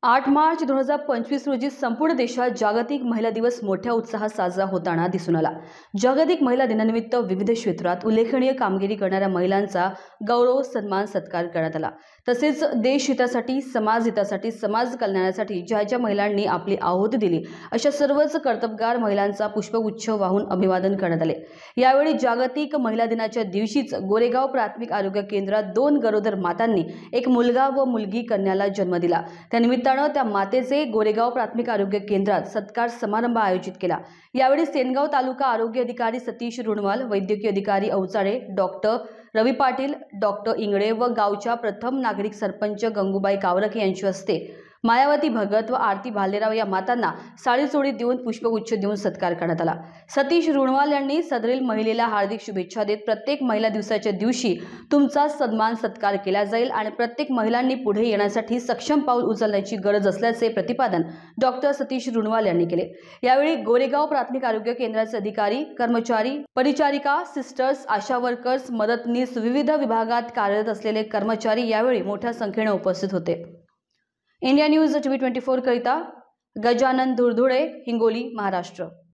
8 मार्च 2025 रोजी संपूर्ण देशात जागतिक महिला दिवस मोठ्या उत्साहात साजरा होताना दिसून आला। जागतिक महिला दिनानिमित्त विविध क्षेत्रात उल्लेखनीय कामगिरी करणाऱ्या महिलांचा गौरव सन्मान सत्कार करण्यात आला। तसेच देश हितासाठी, समाज हितासाठी, समाज कल्याणासाठी ज्या ज्या महिलांनी आपली आहुती दिली अशा सर्वच कर्तबगार महिलांचा पुष्पगुच्छ वाहून अभिवादन करण्यात आले। यावेळी जागतिक महिला दिनाच्या दिवशीच गोरेगाव प्राथमिक आरोग्य केंद्रात 2 गरोदर मातांनी एक मुलगा व मुलगी कन्याला जन्म दिला। त्यानिमित्तानं त्या मातेचे गोरेगाव प्राथमिक आरोग्य केंद्रात सत्कार समारंभ आयोजित केला। यावेळी सेनगाव तालुका आरोग्य अधिकारी सतीश रुणवाल, वैद्यकीय अधिकारी अवचाळे, डॉक्टर रवी पाटील, डॉक्टर इंगळे व गावच्या प्रथम नागरिक सरपंच गंगूबाई कावरके यांच्या हस्ते मायावती भगत व आरती भालेराव या मातांना साडी चोळी देऊन पुष्पगुच्छ देऊन सत्कार करण्यात आला। सतीश रुणवाल यांनी सदरील महिलेला हार्दिक शुभेच्छा देत प्रत्येक महिला दिवसाच्या दिवशी तुमचा सन्मान सत्कार केला जाईल आणि प्रत्येक महिलांनी पुढे येण्यासाठी सक्षम पाऊल उचलण्याची गरज असल्याचे प्रतिपादन डॉक्टर सतीश रुणवाल यांनी केले। यावेळी गोरेगाव प्राथमिक आरोग्य केंद्राचे अधिकारी, कर्मचारी, परिचारिका, सिस्टर्स, आशा वर्कर्स, मदतनीस, विविध विभागात कार्यरत असलेले कर्मचारी यावेळी मोठ्या संख्येने उपस्थित होते। इंडिया न्यूज TV 24 करिता गजानन धुरधुळे, हिंगोली, महाराष्ट्र।